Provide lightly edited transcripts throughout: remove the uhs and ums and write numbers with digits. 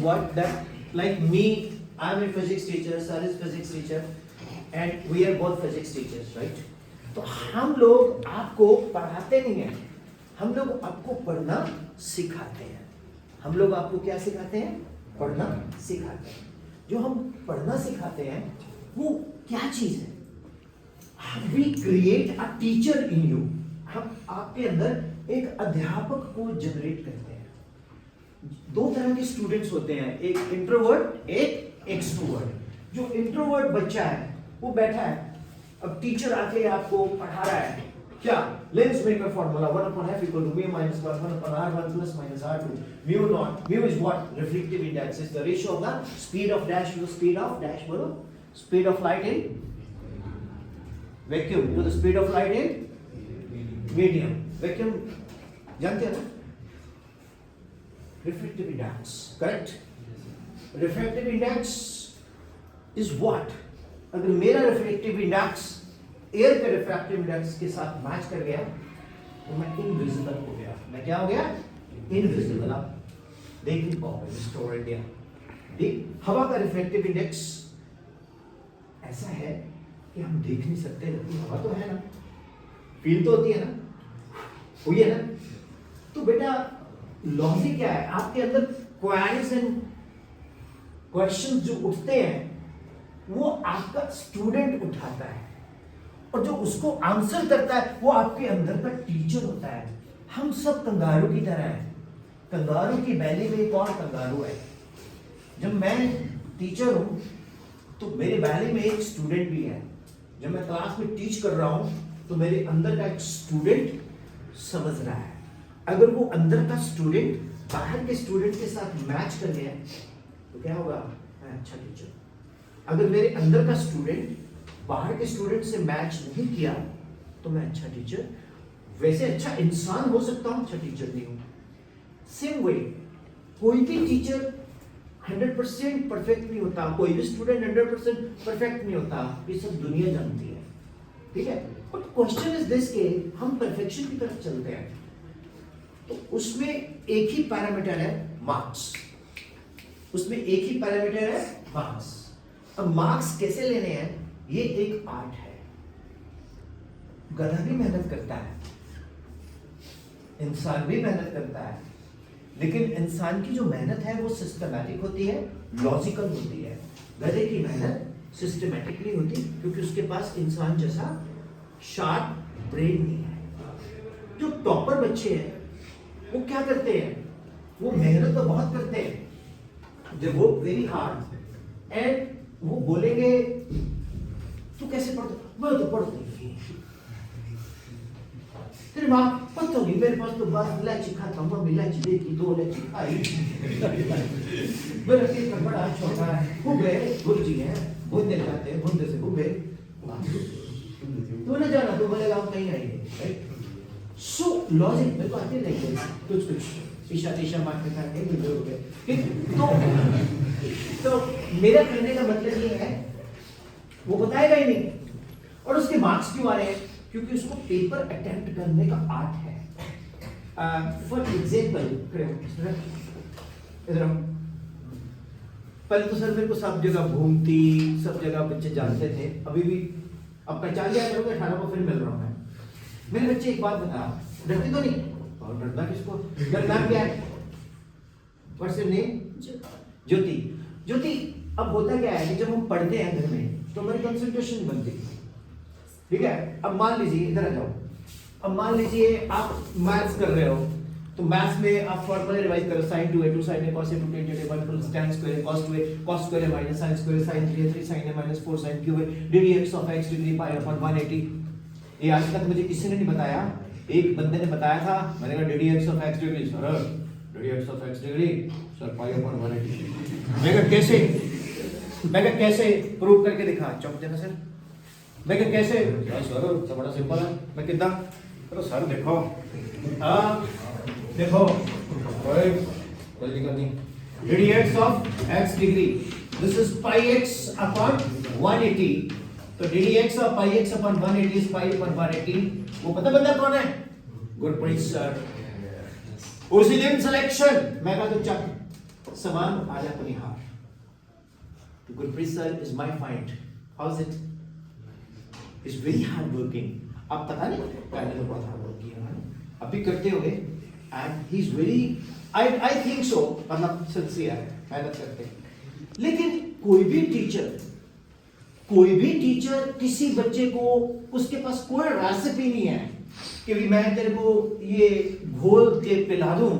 what that like me, I'm a physics teacher, sir is physics teacher, and we are both physics teachers, right? तो हम लोग आपको पढ़ाते नहीं हैं, हम लोग आपको पढ़ना सिखाते हैं। हम लोग आपको क्या सिखाते हैं? पढ़ना सिखाते हैं। जो हम पढ़ना सिखाते हैं वो क्या चीज है? We create a teacher in you। हम आपके अंदर एक अध्यापक को जनरेट करते हैं। दो तरह के स्टूडेंट्स होते हैं, एक इंट्रोवर्ट, एक एक्सट्रोवर्ट। जो इंट्रोवर्ट बच्चा है वो बैठा है, अब टीचर आके आपको पढ़ा रहा है, क्या lens maker formula 1/2 equal to mu minus 1 1/r 1 plus minus r2 mu naught। mu is what? Refractive index is the ratio of the speed of dash to the speed of dash, बोलो, speed of light in vacuum to the speed of light in medium। vacuum जानते हैं ना? refractive index, correct? refractive index is what? अगर मेरा refractive index air के refractive index के साथ match कर गया तो मैं इनविजिबल हो गया। मैं क्या हो गया? इनविजिबल। आप देख नहीं पाओगे मिस्टर इंडिया। देख, हवा का रिफ्रैक्टिव इंडेक्स ऐसा है कि हम देख नहीं सकते, लेकिन हवा तो है ना, फील तो होती है ना, हुई है ना। तो बेटा लॉजिक क्या है? आपके अंदर क्वेरीज एंड क्वेश्चंस जो उठते हैं वो आपका स्टूडेंट उठाता है, और जो उसको आंसर करता है वो आपके अंदर का टीचर होता है। हम सब कंगारू की तरह हैं। कंगारू की बैली में एक और कंगारू है। जब मैं टीचर हूं तो मेरे बैली में एक स्टूडेंट भी है। जब मैं क्लास में टीच कर रहा हूं तो मेरे अंदर का एक स्टूडेंट समझ रहा है। अगर वो अंदर का स्टूडेंट बाहर के स्टूडेंट के साथ मैच कर गया तो क्या होगा? मैं अच्छा टीचर। अगर मेरे अंदर का स्टूडेंट बाहर के स्टूडेंट से मैच नहीं किया तो मैं अच्छा टीचर, वैसे अच्छा इंसान हो सकता हूं, अच्छा टीचर नहीं हूं। सेम वे कोई भी टीचर 100% परफेक्ट नहीं होता, कोई भी स्टूडेंट 100% परफेक्ट नहीं होता, ये सब दुनिया जानती है, ठीक है। बट क्वेश्चन इज दिस के हम परफेक्शन की तरफ चलते हैं तो उसमें एक ही पैरामीटर है, मार्क्स। उसमें एक ही पैरामीटर है, मार्क्स। अब मार्क्स कैसे लेने हैं ये एक आर्ट है। गधा भी मेहनत करता है, इंसान भी मेहनत करता है, लेकिन इंसान की जो मेहनत है वो सिस्टमैटिक होती है, लॉजिकल होती है। गधे की मेहनत सिस्टमैटिकली होती क्योंकि उसके पास इंसान जैसा शार्प ब्रेन नहीं है। जो टॉपर बच्चे हैं वो क्या करते हैं? वो मेहनत तो बहुत करते हैं, they work very hard, and वो बोलेंगे तू कैसे पढ़ता? मैं तो पढ़ती नहीं, तेरी माँ पता होगी, मेरे पास तो बस इलायची खाता हूँ, मम्मी इलायची देती, 2 इलायची खाई। मेरा पेट बड़ा छोटा है, भूखे गुरुजी हैं, भूनने जाते हैं, भूनने से भूखे। तू न जाना, तू बोलेगा हम कहीं आएंगे। सो लॉजिक मेरे को आते नहीं, कुछ ईशा टीशा मार के खाते हैं, हो गए। तो मेरा कहने का मतलब ये है वो बताएगा ही नहीं, और उसके मार्क्स क्यों आ रहे हैं? क्योंकि उसको पेपर अटेम्प्ट करने का आर्ट है। फॉर एग्जाम्पल इधर पहले तो सर मेरे को सब जगह घूमती, सब जगह बच्चे जानते थे, अभी भी अब पहचान लिया करोगे, 18 को फिर मिल रहा हूँ मैं। मेरे बच्चे एक बात बता, डरते तो नहीं? और डरना किसको? डरना क्या है? What's your name? Jyoti. Jyoti, अब होता क्या है कि जब हम पढ़ते हैं घर में तो हमारी कंसंट्रेशन बनती है, ठीक है। अब मान लीजिए, इधर आ जाओ, अब मान लीजिए आप मैथ्स कर रहे हो, तो मैथ्स में आप फॉर्मूला रिवाइज करो, sin 2a 2 sin a cos a 2 tan a 1 plus tan square a cos 2a cos square a minus sin square a sin 3a 3 sin a minus 4 sin cube a ddx of x degree pi upon 180। ये आज तक मुझे किसी ने नहीं बताया, एक बंदे ने बताया था, मैंने कहा ddx of x degree sir, ddx of x degree sir pi upon 180। मैं कहा कैसे प्रूव करके दिखा, चौक देना सर। मैं कहा कैसे? सर तो बड़ा सिंपल है। मैं कितना? तो सर देखो, हाँ देखो, कोई दिक्कत नहीं, ddx of x degree, this is pi x upon 180, तो ddx of pi x upon 180 is pi upon 180। वो पता बंदा कौन है? गुरप्रीत सर। उसी दिन सिलेक्शन, मैं कहा तो चक Saman Aja Punihar. To Gurpreet sir is my find. How's it? He's very hard working. आप पता नहीं पहले तो बहुत hard work किया उन्होंने, अभी करते होंगे, and he's very, I think so, मतलब sincere है, मेहनत करते हैं. लेकिन कोई भी टीचर किसी बच्चे को, उसके पास कोई रेसिपी नहीं है कि भी मैं तेरे को ये घोल के पिला दूं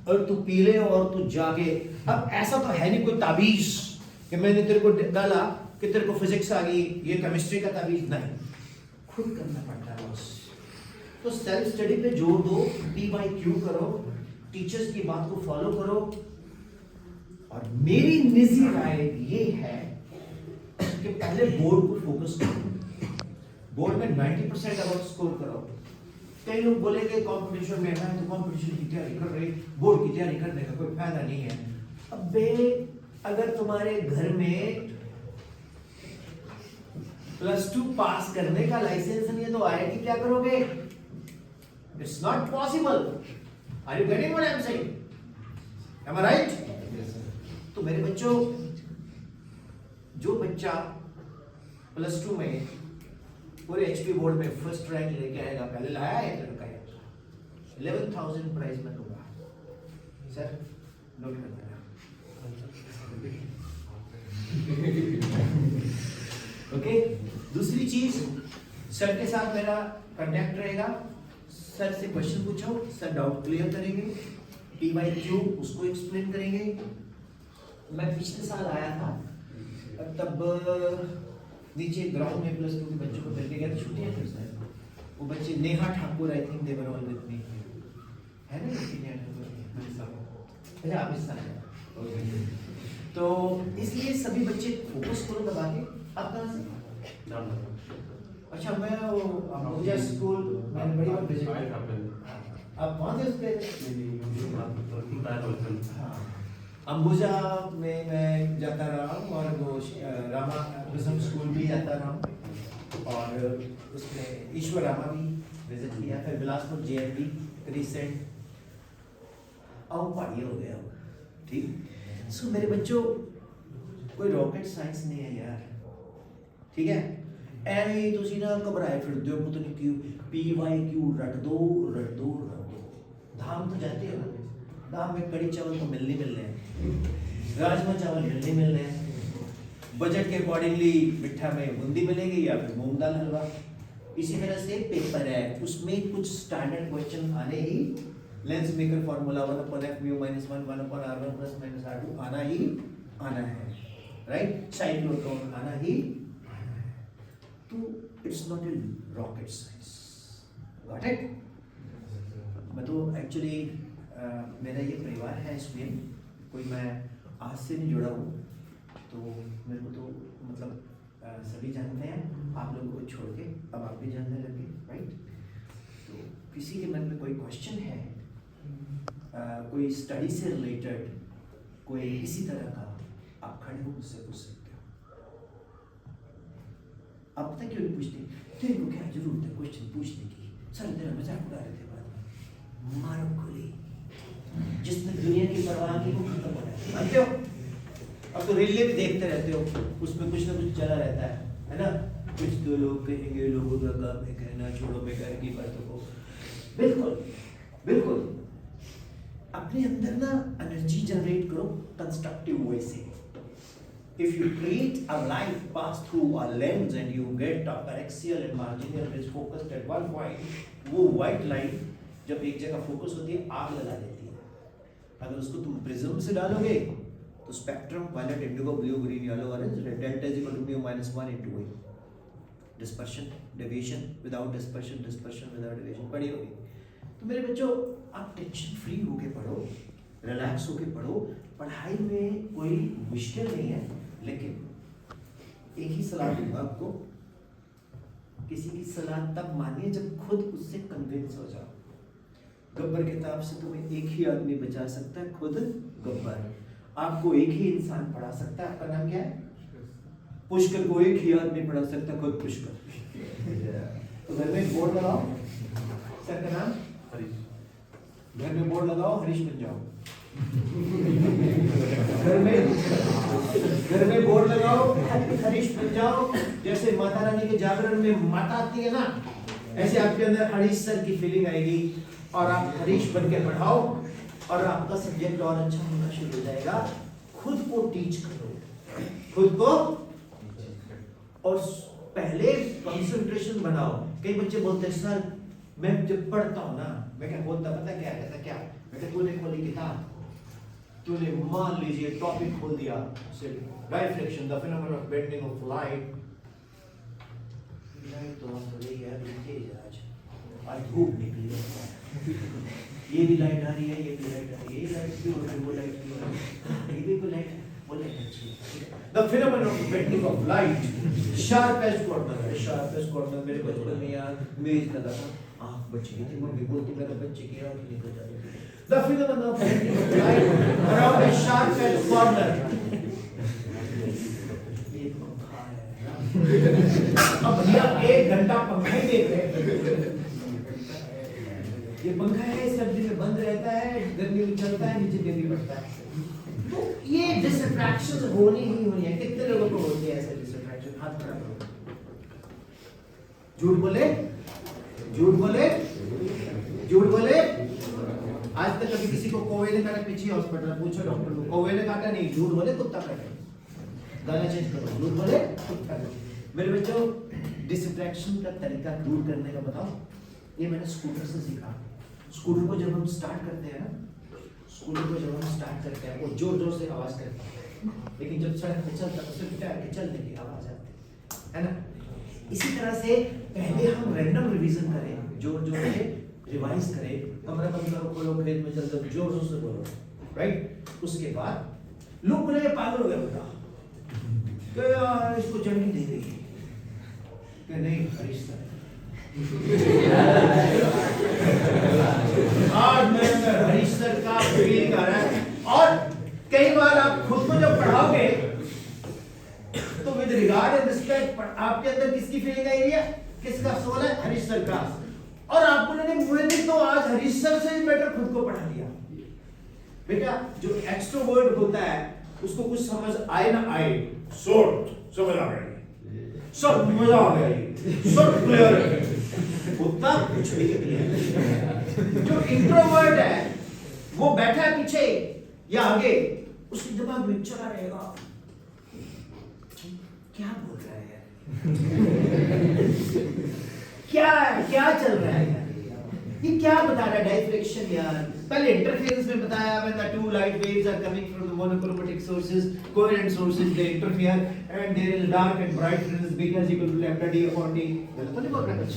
और तू पी ले और तू जाके, अब ऐसा तो है नहीं कोई ताबीज कि मैंने तेरे को डाला कि तेरे को फिजिक्स आ गई, ये केमिस्ट्री का ताबीज नहीं, खुद करना पड़ता है बस. तो सेल्फ स्टडी पे जोर दो, PYQ करो, टीचर्स की बात को फॉलो करो. और मेरी निजी राय ये है कि पहले बोर्ड को फोकस करो, बोर्ड में 90% अबाउट स्कोर करो. कई लोग बोलेंगे कंपटीशन में है तो कंपटीशन की तैयारी कर रहे, बोर्ड की तैयारी करने का कोई फायदा नहीं है. अबे अगर तुम्हारे घर में +2 पास करने का लाइसेंस नहीं है तो IIT क्या करोगे? It's not possible. Are you getting what I am saying? Am I right? तो मेरे बच्चों, जो बच्चा +2 में पूरे HP बोर्ड में फर्स्ट रैंक लेके आएगा, पहले लाया है लड़का, 11,000 प्राइज में दूंगा. सर नोट कर लेना. ओके. दूसरी चीज, सर के साथ मेरा कांटेक्ट रहेगा, सर से क्वेश्चन पूछो, सर डाउट क्लियर करेंगे, PYQ उसको एक्सप्लेन करेंगे. मैं पिछले साल आया था, तब नीचे ग्राउंड में +2 के बच्चों को मिलके गया, छुट्टियां थी सर. वो बच्चे Neha Thakur, I think they were all with me, है ना नेहा ठाकुर? अच्छा आप इस साल है. तो इसलिए सभी बच्चे फोकस करो दबा के. आप कहाँ से? अच्छा मैं वो अंबुजा स्कूल, मैंने बड़ी बार विजिट किया. आप कौन थे उसके? हाँ, अंबुजा में मैं जाता रहा हूँ और वो रामा प्रिज्म स्कूल भी जाता रहा हूँ, और उसमें ईश्वर रामा भी विजिट किया. फिर बिलासपुर JMB रिसेंट. अब पढ़िए हो गया ठीक. सो मेरे बच्चों, कोई रॉकेट साइंस नहीं है यार, ठीक है? ਐਵੇਂ ਤੁਸੀਂ ਨਾ ਘਬਰਾਏ ਫਿਰਦੇ ਹੋ, पता नहीं क्यों. PYQ रट दो. धाम तो जाते हो ना, धाम में कड़ी चावल तो मिलने मिल रहे हैं, राजमा चावल मिल रहे हैं, बजट के अकॉर्डिंगली मिठा में बूंदी मिलेगी या फिर मूंग दाल हलवा. इसी तरह से पेपर है, उसमें कुछ स्टैंडर्ड क्वेश्चन आने ही, lens maker formula 1/f mu -1 1/r1 + -r2 आना है, राइट? साइक्लोट्रॉन आना ही. तो it's not a rocket science. Got it? मैं तो एक्चुअली मेरा ये परिवार है, इसमें कोई मैं आज से नहीं जुड़ा हूँ, तो मेरे को तो मतलब सभी जानते हैं. आप लोगों को छोड़ के अब आप भी जानने लगे, राइट? तो किसी के मन में कोई क्वेश्चन है, कोई स्टडी से रिलेटेड, कोई किसी तरह का, आप खड़े हो मुझसे पूछ सकते हो. आप पता क्यों नहीं पूछते? तेरे को क्या जरूरत है क्वेश्चन पूछने की? सर तेरा मजाक उड़ा रहे थे बाद में. मारो गोली. जिसने दुनिया की परवाह की वो खत्म हो जाए, मानते हो? अब तो रेलवे भी देखते रहते हो, उसमें कुछ ना कुछ चला रहता है ना? कुछ तो लोग कहेंगे, लोगों का काम है कहना, छोड़ो बेकार की बातों को. बिल्कुल अपने अंदर ना एनर्जी जनरेट करो कंस्ट्रक्टिव वे से. If you create a light pass through a lens and you get a paraxial and marginal rays focused at one point, वो white light जब एक जगह फोकस होती है आग लगा देती है. अगर उसको तुम प्रिज्म से डालोगे तो spectrum violet, indigo, blue, green, yellow, orange, delta is equal to mu -1 into A. Dispersion, deviation, without dispersion without deviation पढ़ी होगी. तो मेरे बच्चों, आप टेंशन फ्री होके पढ़ो, रिलैक्स होके पढ़ो. पढ़ाई में कोई मुश्किल नहीं है, लेकिन एक ही सलाह दूंगा आपको, किसी की सलाह तब मानिए जब खुद उससे कन्विंस हो जाओ. गब्बर किताब से तुम्हें एक ही आदमी बचा सकता है, खुद गब्बर. आपको एक ही इंसान पढ़ा सकता है, आपका नाम क्या है? पुष्कर को एक ही आदमी पढ़ा सकता है, खुद पुष्कर. तो घर में बोर्ड लगाओ, सर का नाम हरीश. घर में बोर्ड लगाओ, हरीश बन जाओ. घर में बोर्ड लगाओ, हरीश बन जाओ। जैसे माता रानी के जागरण में माता आती है ना, ऐसे आपके अंदर हरीश सर की फीलिंग आएगी और आप हरीश बन के पढ़ाओ और आपका सब्जेक्ट और अच्छा होना शुरू हो जाएगा। खुद को टीच करो, खुद को, और पहले कंसंट्रेशन बनाओ। कई बच्चे बोलते हैं सर मैं जब पढ़ता हूं ना, मैं क्या बोलता पता क्या कहता, क्या मैं तूने खोली किताब, तूने मान लीजिए टॉपिक खोल दिया, diffraction the phenomenon of bending of light. Light तो आप तो यही है, तेज आज धूप निकली है, ये भी लाइट आ रही है, ये भी लाइट आ रही है, ये लाइट क्यों हो रही है, वो लाइट क्यों हो रही है, ये भी कोई लाइट है, वो लाइट अच्छी है। The phenomenon of bending of light, sharpest corner है, शार्पेस्ट कॉर्नर। मेरे बचपन में यार मेज लगा था, आंख बच गई थी, मम्मी बोलती मेरे बच्चे की आंख निकल जाती थी। The phenomenon of bending of light around a sharp-edged corner. ये पंखा है। अब भैया 1 घंटा पंखा ही देख रहे हैं। ये पंखा है, सर्दी में बंद रहता है, गर्मी में चलता है, नीचे गर्मी पड़ता है। तो ये डिस्ट्रैक्शन होनी ही होनी है। कितने लोगों को होती है ऐसे डिस्ट्रैक्शन? हाथ खड़ा करो। झूठ बोले, झूठ बोले, झूठ बोले। आज तक कभी किसी को कौवे ने काटा? पीछे हॉस्पिटल पूछो डॉक्टर को, कौवे ने काटा? नहीं। झूठ बोले कुत्ता काटा। गाना चेंज करो, झूठ बोले कुत्ता काटा। मेरे बच्चों, डिस्ट्रैक्शन का तरीका दूर करने का बताओ। ये मैंने स्कूटर से सीखा। स्कूटर को जब हम स्टार्ट करते हैं ना, स्कूटर को जब हम स्टार्ट करते हैं वो जोर जोर से आवाज करता है, लेकिन जब सड़क पे चलता है तो सिर्फ टायर के चलने की आवाज आती है ना। इसी तरह से पहले हम रैंडम रिवीजन करें, जोर जोर से रिवाइज करें, कमरा बंद करो, खोलो, खेत में चल दो, जोर जोर से बोलो, राइट। उसके बाद लोग बोले पागल हो गया बेटा, क्या यार इसको चढ़नी दे रही है, क्या नहीं हरीश सर आज मेरे अंदर हरीश सर का फीलिंग आ रहा है। और कई बार आप खुद को जब पढ़ाओगे तो विद रिगार्ड एंड रिस्पेक्ट आपके अंदर किसकी फीलिंग आई है? किसका सोल है? हरीश सर का। और आपको मैंने तो आज हरीश सर से भी बेटर खुद को पढ़ा दिया। बेटा जो एक्सट्रोवर्ट होता है उसको कुछ समझ आए ना आए, शॉर्ट समझ आ गई, सब मजा आ गई, सब क्लियर है, उतना कुछ भी क्लियर। जो इंट्रोवर्ट है वो बैठा है पीछे या आगे, उसके दिमाग में चला रहेगा क्या बोल रहा है क्या चल रहा है यार, ये क्या बता रहा है डाइफ्लेक्शन यार। पहले इंटरफेरेंस में बताया when the two light waves are coming from the monochromatic sources, coherent sources, they interfere and there is dark and bright fringes beta is equal to lambda d upon d। गलत तो नहीं बोल रहा कुछ?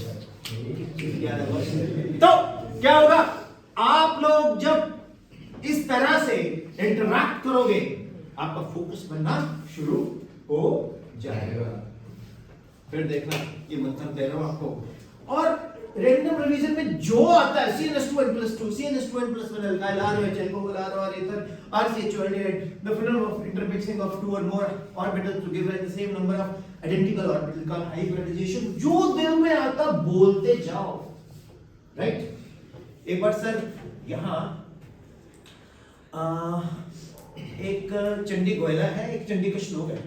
तो क्या होगा, आप लोग जब इस तरह से इंटरैक्ट करोगे आपका फोकस बनना शुरू हो जाएगा। फिर देखना, ये मतलब दे रहा हूं आपको। और रैंडम रिवीजन में जो आता है CnH2n+2, CnH2n+1 alkyl, ROH, alcohol, ROR, ether, RCH, aldehyde, the phenomenon of intermixing of 2 or more orbitals to give rise the same number of identical orbitals called hybridization। जो दिल में आता बोलते जाओ, राइट। एक बार सर यहाँ एक चंडी गोयला है, एक चंडी का श्लोक है।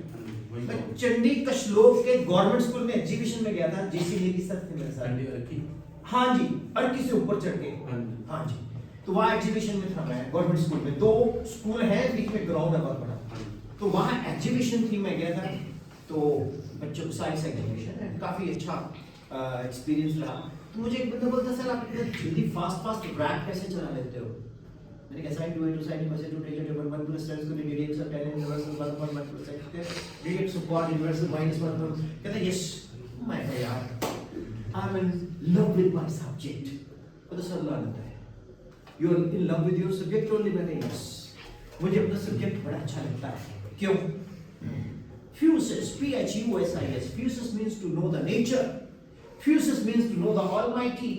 मैं चंडी का श्लोक के गवर्नमेंट स्कूल में एग्जीबिशन में गया था, जेसी लेडी सर थे मेरे साथ। हाँ जी, अर्की से ऊपर चढ़ के, हाँ जी। तो वहाँ एग्जीबिशन में था मैं गवर्नमेंट स्कूल में। 2 स्कूल है, बीच में ग्राउंड है बहुत बड़ा। तो वहाँ एग्जीबिशन थी, मैं गया था। तो बच्चों को साइंस एग्जीबिशन है, काफी अच्छा एक्सपीरियंस रहा। तो मुझे एक बंदा बोलता सर आप इतना जल्दी फास्ट रैप कैसे चला लेते हो? मैंने कहा साइन 2 साइन बस 2 टेक 1 प्लस साइन को ddx of tan inverse 1 plus sign ddx of cot inverse -1। कहता यस। मैं कहा यार I am in love with my subject. तो सर लानत है, you are in love with your subject only. मैंने यस, मुझे अपना सब्जेक्ट बड़ा अच्छा लगता है। क्यों? Fusus, Phusis, Fusus means to know the nature. Fusus means to know the Almighty.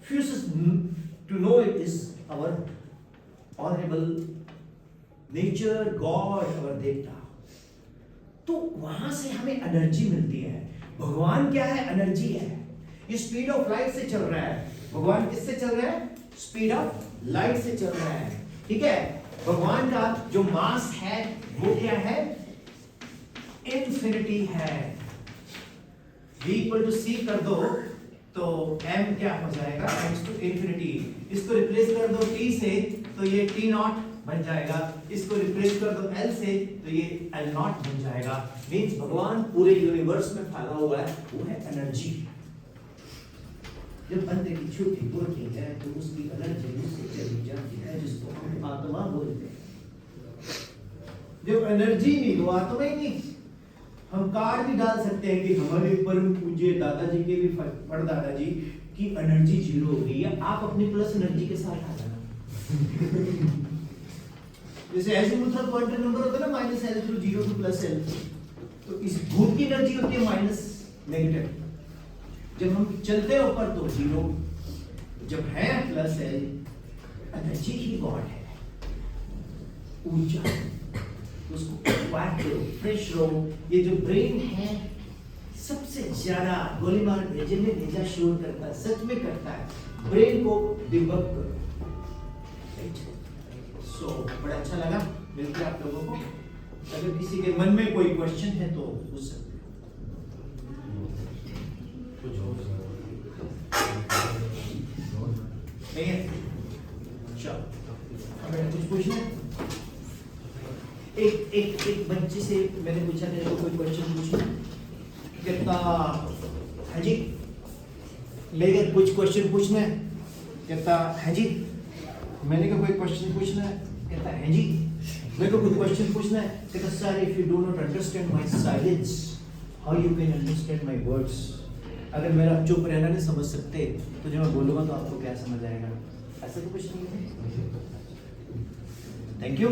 Fusus to know it is our honorable nature, God, our देवता। तो वहां से हमें एनर्जी मिलती है। भगवान क्या है? एनर्जी है। ये स्पीड ऑफ लाइट से चल रहा है। भगवान किससे चल रहा है? स्पीड ऑफ लाइट से चल रहा है, ठीक है। भगवान का जो मास है वो क्या है? इन्फिनिटी है। v इक्वल टू c कर दो तो m क्या हो जाएगा? m to infinity. इसको रिप्लेस कर दो t से तो ये t नॉट बन जाएगा। इसको रिप्लेस कर दो l से तो ये l नॉट बन जाएगा। मींस भगवान पूरे यूनिवर्स में फैला हुआ है, वो है एनर्जी। जब बंदे की छुट्टी होती है तो उसकी एनर्जी उससे चली जाती है, जिसको हम आत्मा बोलते हैं। जब एनर्जी नहीं तो आत्मा ही नहीं। हम कार्ड भी डाल सकते हैं कि हमारे परम पूज्य दादाजी के भी परदादाजी की एनर्जी 0 हो गई है, आप अपनी प्लस एनर्जी के साथ आ जाना। जैसे एजीमुथल क्वांटम नंबर होता है ना -l थ्रू 0 टू +l, तो इस धूप की एनर्जी होती है माइनस नेगेटिव। जब हम चलते हैं ऊपर तो 0, जब है +l एनर्जी ही गॉड है, ऊर्जा। उसको एक्वायर करो, फ्रेश रहो। ये जो ब्रेन है सबसे ज्यादा गोली मार भेजे में भेजा शोर करता है, सच में करता है। ब्रेन को डिबग करो। सो बड़ा अच्छा लगा मिलकर आप लोगों को। अगर किसी के मन में कोई क्वेश्चन है तो पूछ सकते हैं। चलो अगर कुछ पूछना है? एक बच्चे से मैंने पूछा था कोई क्वेश्चन पूछना कहता है जी मेरे कुछ क्वेश्चन पूछना है। कहता है जी मैंने कहा कोई क्वेश्चन पूछना है। कहता है जी मेरे को कुछ क्वेश्चन पूछना है। कहता sir if you do not understand my silence how you can understand my words. अगर मेरा चुप रहना नहीं समझ सकते तो जो मैं बोलूँगा तो आपको क्या समझ आएगा? ऐसा तो कुछ नहीं है। Thank you.